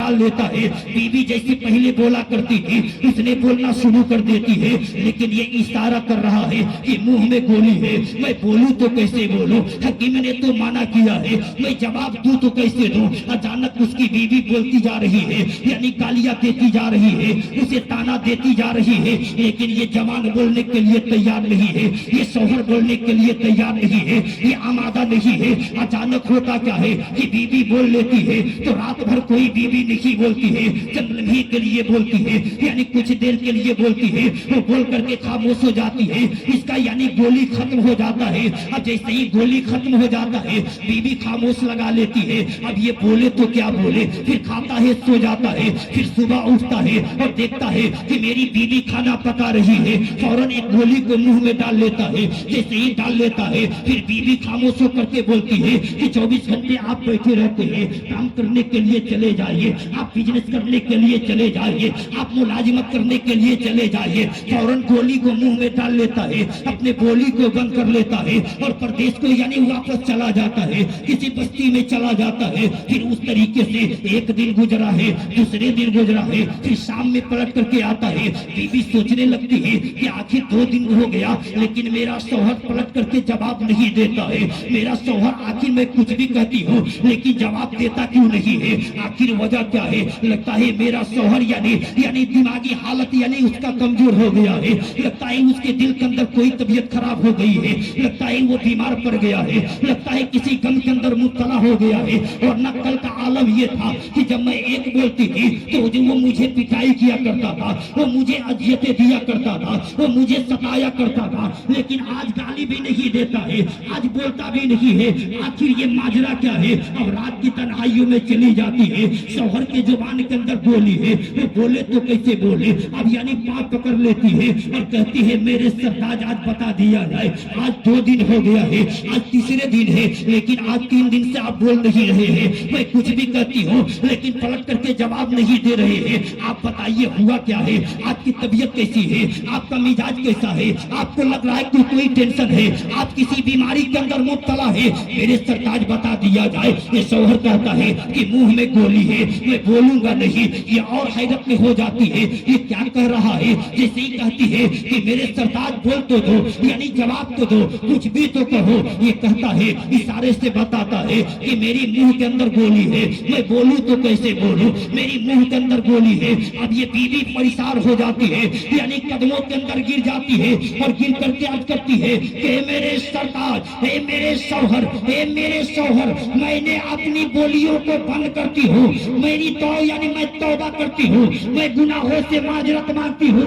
डाल लेता है। बीवी जैसे पहले बोला करती थी उसने बोलना शुरू कर देती है, लेकिन ये इशारा कर रहा है कि मुंह में गोली है, मैं बोलूं तो कैसे बोलूं, हकीम ने तो माना किया है, मैं जवाब दूं तो कैसे दूं। अचानक उसकी बीवी बोलती जा रही है, यानी गालियां देती जा रही है, उसे ताना देती जा रही है, लेकिन ये जवान बोलने के लिए तैयार नहीं है, ये शौहर बोलने के लिए तैयार नहीं है, ये आमादा नहीं है। अचानक होता क्या है कि बीवी बोल लेती है तो रात भर कोई बीवी नहीं बोलती है, चंद लम्हे के लिए बोलती है, यानी कुछ देर के लिए बोलती है, वो बोल करके खामोश हो जाती है। इसका यानी गोली खत्म हो जाता है। अब जैसे ही गोली खत्म हो जाता है बीवी खामोश लगा लेती है। अब ये बोले तो क्या बोले, फिर खाता है, सो जाता है, फिर सुबह उठता है और देखता है कि मेरी बीवी खाना पका रही है, फौरन एक गोली को मुंह में डाल लेता है। जैसे ही डाल लेता है फिर बीवी खामोश होकर के बोलती है कि 24 घंटे आप बैठे रहते हैं, काम करने के लिए चले जाइए, आप बिजनेस करने के लिए चले जाइए, आप मुलाजिमत करने के लिए चले जाइए। फौरन गोली को मुंह में डाल लेता है, अपने गोली को बंद कर लेता है और प्रदेश को यानी वापस चला जाता है, किसी बस्ती में चला जाता है। फिर उस तरीके से एक दिन गुजरा है, दूसरे दिन गुजरा है, फिर शाम में पलट करके आता है। बीवी सोचने लगती है कि आखिर 2 दिन हो गया लेकिन मेरा शौहर पलट करके जवाब नहीं देता है, मेरा शौहर आखिर मैं कुछ भी कहती हूँ लेकिन जवाब देता क्यों नहीं है, आखिर वजह क्या है। लगता है मेरा शौहर यानी दिमागी हालत यानी उसका कमजोर हो गया है, लगता है उसके दिल के अंदर कोई तबीयत खराब हो गई है, लगता है वो बीमार पड़ गया है, लगता है किसी गम के अंदर मुब्तला हो गया है। और न कल का आलम ये था कि जब मैं एक बोलती थी तो जो वो मुझे पिटाई किया करता था, वो मुझे अजियतें दिया करता था, वो मुझे सताया करता था, लेकिन आज गाली भी नहीं देता है, आज बोलता भी नहीं है। आखिर ये माजरा क्या है। अब रात की तन्हाइयों में चली जाती है, शौहर के जुबान के अंदर गोली है, वो बोले तो कैसे बोले। अब यानी पांव पकड़ लेती है और कहती है मेरे सरताज आज बता दिया जाए, आज 2 दिन हो गया है, आज तीसरे दिन है, लेकिन आज 3 दिन से आप बोल नहीं रहे हैं, मैं कुछ भी कहती हूँ लेकिन पलट करके जवाब नहीं दे रहे हैं। आप बताइए हुआ क्या है, आपकी तबीयत कैसी है, आपका मिजाज कैसा है, आपको लग रहा है कि कोई टेंशन है, आप किसी बीमारी के अंदर मुब्तला है, मेरे सरताज बता दिया जाए। ये शौहर कहता है कि मुंह में गोली है, मैं बोलूंगा नहीं। ये और हैरत में हो जाती है, ये क्या कह रहा है। जैसे ही कहती है कि मेरे सरताज बोल तो दो, यानी जवाब तो दो, कुछ भी तो कहो। ये कहता है, इशारे से बताता है कि मेरी मुंह के अंदर गोली है, मैं बोलूं तो कैसे बोलूं, मेरी मुंह के अंदर गोली है। अब ये बीवी परेशान हो जाती है, यानी कदमों के अंदर गिर जाती है और गिर करके अर्ज करती है कि मेरे सरताज, हे मेरे शौहर, हे मेरे शौहर, मैंने अपनी बोलियों को बंद करती हूँ, मेरी तो यानी मैं तौबा करती हूँ, मैं गुनाहों से माजरत मांगती हूँ।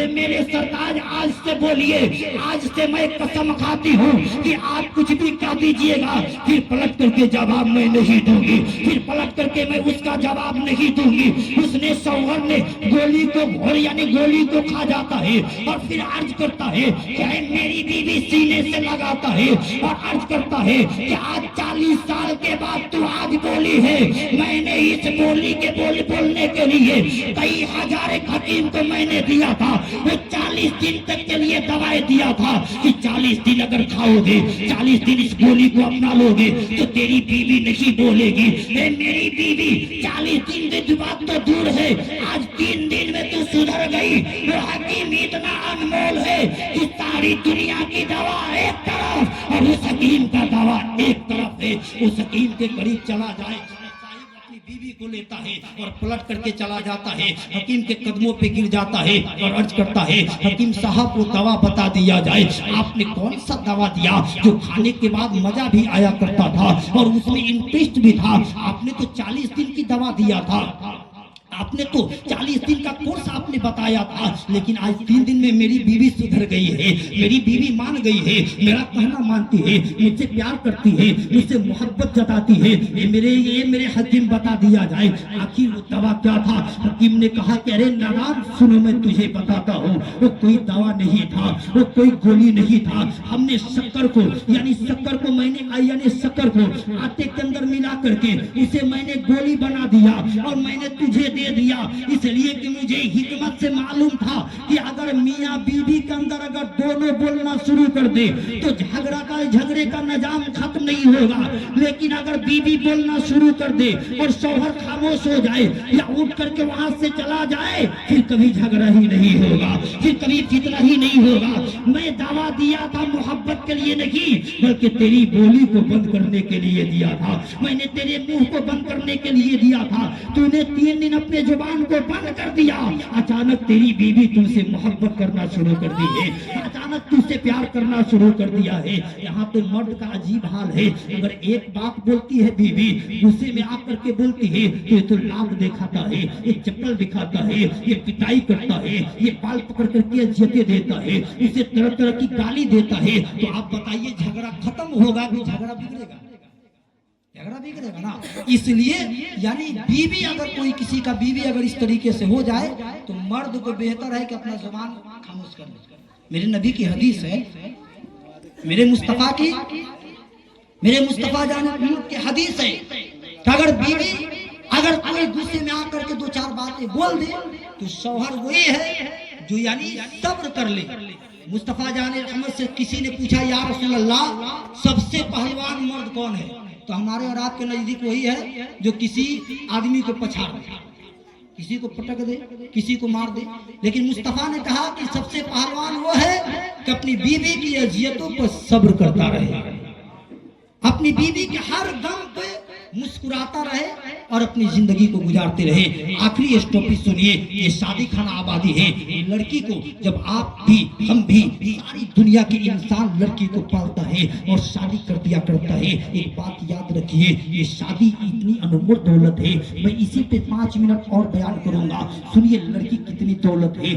मेरे सरताज आज से बोलिए, आज से मैं कसम खाती हूँ कि आप कुछ भी कह दीजिएगा, फिर पलट करके जवाब मैं नहीं दूंगी, फिर पलट करके मैं उसका जवाब नहीं दूंगी। उसने शौहर ने गोली को घोर यानी गोली को खा जाता है और फिर अर्ज करता है कि मेरी बीवी सीने से लगाता है और अर्ज करता है कि आज 40 साल के बाद तू आज बोली है, मैंने इस बोली के बोलने के लिए कई हजार हकीम को मैंने दिया था, वो 40 दिन तक के लिए दवाई दिया था कि 40 दिन अगर खाओगे, 40 दिन इस गोली को अपना लोगे तो तेरी बीवी नहीं बोलेगी। मेरी बीवी 40 दिन की बात तो दूर है, आज 3 दिन में तू सुधर गई। वो हकीम इतना अनमोल है कि सारी दुनिया की दवा एक तरफ और उस हकीम का दवा एक तरफ है। उस हकीम के करीब चला जाए, बीवी को लेता है और पलट करके चला जाता है, हकीम के कदमों पे गिर जाता है और अर्ज करता है हकीम साहब को दवा बता दिया जाए, आपने कौन सा दवा दिया जो खाने के बाद मजा भी आया करता था और उसमें इंटरेस्ट भी था। आपने तो 40 दिन की दवा दिया था, आपने तो 40 दिन का कोर्स आपने बताया था, लेकिन आज 3 दिन में मेरी बीवी सुधर गई है, मेरी बीवी मान गई है, मेरा कहना मानती है, मुझसे प्यार करती है, मुझसे मोहब्बत जताती है। ये मेरे हकीम बता दिया जाए आखिर वो दवा क्या था। हकीम ने कहा कि अरे नादान सुनो, मैं तुझे बताता हूँ, वो कोई दवा नहीं था, वो कोई गोली नहीं था। हमने शक्कर को मैंने शक्कर को आटे के अंदर मिला करके उसे मैंने गोली बना दिया और मैंने तुझे दे दे दिया, इसलिए कि मुझे हिकमत से मालूम था कि अगर मियाँ बीवी के अंदर अगर दोनों बोलना शुरू कर दे तो झगड़े का निजाम खत्म नहीं होगा। लेकिन अगर बीवी बोलना शुरू कर दे और शौहर खामोश हो जाए या उठ करके वहां से चला जाए, फिर कभी झगड़ा ही नहीं होगा, फिर कभी फितना ही नहीं होगा। मैं दावा दिया था मोहब्बत के लिए नहीं, बल्कि तेरी बोली को बंद करने के लिए दिया था। मैंने तेरे मुंह को बंद करने के लिए दिया था। तूने 3 दिन अपने जुबान को बंद कर दिया। अचानक तेरी बीवी तुमसे मोहब्बत करना शुरू कर दी है, अचानक तुझसे प्यार करना शुरू कर दिया है। यहाँ तो मर्द का अजीब हाल है, अगर एक बात बोलती है बीवी, गुस्से में आकर के बोलती है तो ये तो लात दिखाता है, ये चप्पल दिखाता है, ये पिटाई करता है, ये बाल पकड़ करके इज्जतें देता है, इसे तरह तरह की गाली देता है। तो आप बताइए झगड़ा खत्म होगा कि झगड़ा बिगड़ेगा? झगड़ा बिगड़ेगा ना। इसलिए यानी बीवी अगर कोई किसी का बीवी अगर इस तरीके से हो जाए तो मर्द को बेहतर है कि अपना जुबान खामोश कर ले। मेरे नबी की हदीस है, मेरे मुस्तफा जान की हदीस है कि अगर बीवी अगर कोई गुस्से में आकर के 2-4 बातें बोल दे तो शौहर वही है जो यानी सब्र कर ले। मुस्तफा जान रहमत से किसी ने पूछा, या रसूल अल्लाह सबसे पहलवान मर्द कौन है? तो हमारे और आपके नजदीक वही है जो किसी आदमी को पछाड़ दे, किसी को पटक दे, किसी को मार दे। लेकिन मुस्तफा ने कहा कि सबसे पहलवान वो है कि अपनी बीवी की अजियतों पर सब्र करता रहे, अपनी बीवी के हर गम पे मुस्कुराता रहे और अपनी जिंदगी को गुजारते रहे। आखिरी स्टॉपिज सुनिए, ये शादी खाना आबादी है। लड़की को जब आप भी हम भी सारी दुनिया के इंसान लड़की को पालता है और शादी कर दिया करता है। एक बात याद रखिए, ये शादी इतनी अनमोल दौलत है। मैं इसी पे 5 मिनट और बयान करूंगा। सुनिए लड़की कितनी दौलत है।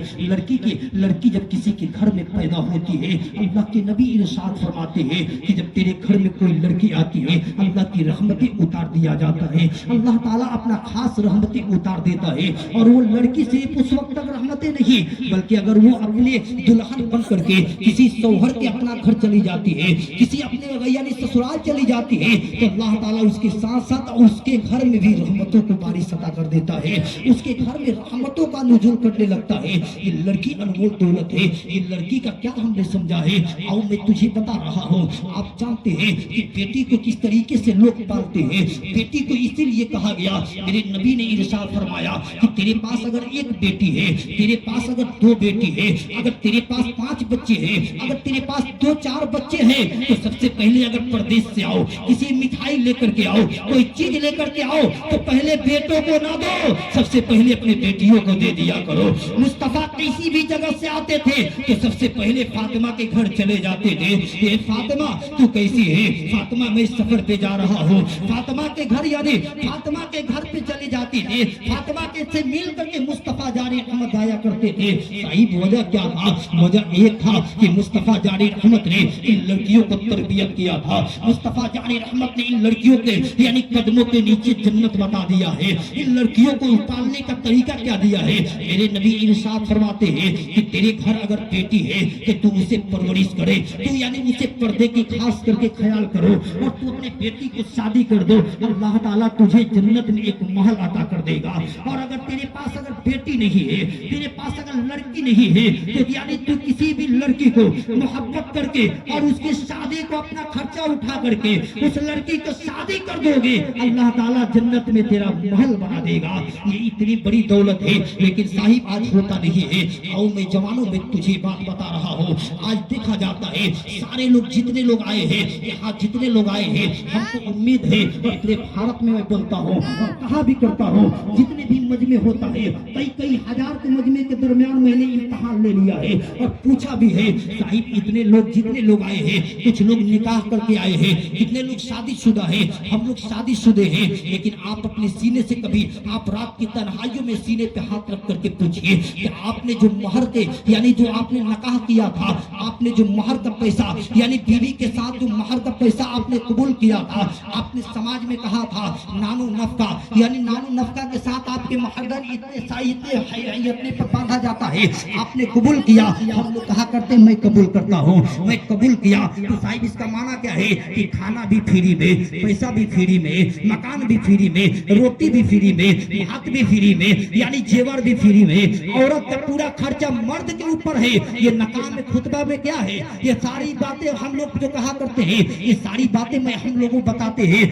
लड़की जब किसी के घर में पैदा होती है, अल्लाह के नबी इरशाद फरमाते हैं कि जब तेरे घर में कोई लड़की आती है, अल्लाह की रहमतें उतार दिया जाता है। अल्लाह ताला अपना खास रहमतें उतार देता है। और वो लड़की सिर्फ उस वक्त तक रहमतें नहीं, बल्कि अगर वो अपने दुल्हन बन करके किसी शौहर के अपना घर चली जाती है, किसी अपने यानी ससुराल चली जाती है, तो अल्लाह ताला उसके साथ साथ उसके घर में भी रहमतों को बारिश अता कर देता है, उसके घर में रहमतों का नुज़ूल करने लगता है। ये लड़की अनमोल दौलत है। ये लड़की का क्या हमने समझा है, आओ मैं तुझे बता रहा हूँ। आप जानते हैं कि बेटी को किस तरीके से लोग पालते हैं। बेटी को इसीलिए कहा गया, मेरे नबी ने इरशाद फरमाया कि तेरे पास अगर एक बेटी है, तेरे पास अगर 2 बेटी है, अगर तेरे पास 5 बच्चे हैं, अगर तेरे पास 2-4 बच्चे हैं, तो सबसे पहले अगर परदेश से आओ, किसी मिठाई लेकर के आओ, कोई चीज लेकर के आओ, तो पहले बेटों को ना दो, सबसे पहले अपनी बेटियों को दे दिया करो। मुस्तफा किसी भी जगह से आते थे तो सबसे पहले फातिमा के घर चले जाते थे। ये फातिमा तू कैसी है? फातिमा मैं सफर पे जा रहा हूँ। फातिमा के घर यानी फातिमा के घर पे चली जाती थी। फातिमा के से मिल करके मुस्तफा जानी रहमत आया करते थे। सही वजह क्या था? वजह एक था कि मुस्तफा जानी रहमत ने इन लड़कियों को तरबियत किया था। मुस्तफा जानी रहमत ने इन लड़कियों के यानी कदमों के नीचे जन्नत बता दिया है। इन लड़कियों को पालने का तरीका क्या दिया है? मेरे नबी इरशाद फरमाते हैं कि तेरे घर अगर बेटी है तो तू उसे परवरिश करे, तू यानी उसे पर्दे की खास करके ख्याल करो और तू अपनी बेटी को शादी कर दो। अल्लाह ताला तुझे जन्नत में एक महल अता कर देगा। और अगर तेरे पास अगर बेटी नहीं है, तेरे पास अगर लड़की नहीं है, तो यानी तू किसी भी लड़की को मोहब्बत करके और उसकी शादी को अपना खर्चा उठा करके उस लड़की को शादी कर दोगे, अल्लाह ताला जन्नत में तेरा महल बना देगा। ये इतनी बड़ी दौलत है, लेकिन साहिब आज होता नहीं है। आओ मैं जवानों में तुझे बात बता रहा हूँ। आज देखा जाता है सारे लोग जितने लोग आए हैं यहाँ, जितने लोग आए हैं, हमको उम्मीद है अपने भारत में मैं बोलता हूँ और कहा भी करता हूँ, जितने भी मजमे होता है कई हजार के मजमे के दरमियान मैंने इम्तिहान ले लिया है और पूछा भी है साहिब इतने लोग जितने लोग आए हैं, कुछ लोग निकाह करके आए हैं, कितने लोग शादीशुदा है, हम लोग शादीशुदे हैं, लेकिन आप अपने सीने से कभी आप रात की तन्हाइयों में सीने पे हाथ रख करके पूछिए कि आपने जो महर के यानी जो आपने निकाह किया था, आपने जो महर का पैसा यानी बीवी के साथ जो महर का पैसा आपने कबूल किया था, आपने समाज में कहा था नानो नफका यानी नानो नफका के साथ आपके महरदन इतने पर बांधा जाता है, आपने कबूल किया। हम लोग कहा करते मैं कबूल करता हूँ, मैं कबूल किया। तो साहिब इसका माना क्या है कि खाना भी फ्री में, पैसा भी फ्री में, मकान भी फ्री में, रोटी भी फ्री में, भात भी फ्री में, यानी जेवर भी फ्री में। औरत का पूरा खर्चा मर्द के ऊपर है। ये नकाम में खुतबा में क्या है, ये सारी बातें हम लोग जो कहा करते हैं, ये सारी बातें मैं हम लोगों को बताते हैं।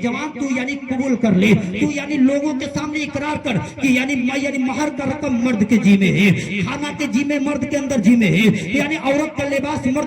जवान तू यानी कबूल कर ले, तू यानी लोगों के सामने इकरार कर कि यानी मैं यानी महर का रकम मर्द के जी में है, खाना के जी में मर्द के अंदर जी में है, यानी औरत का लिबास मर्द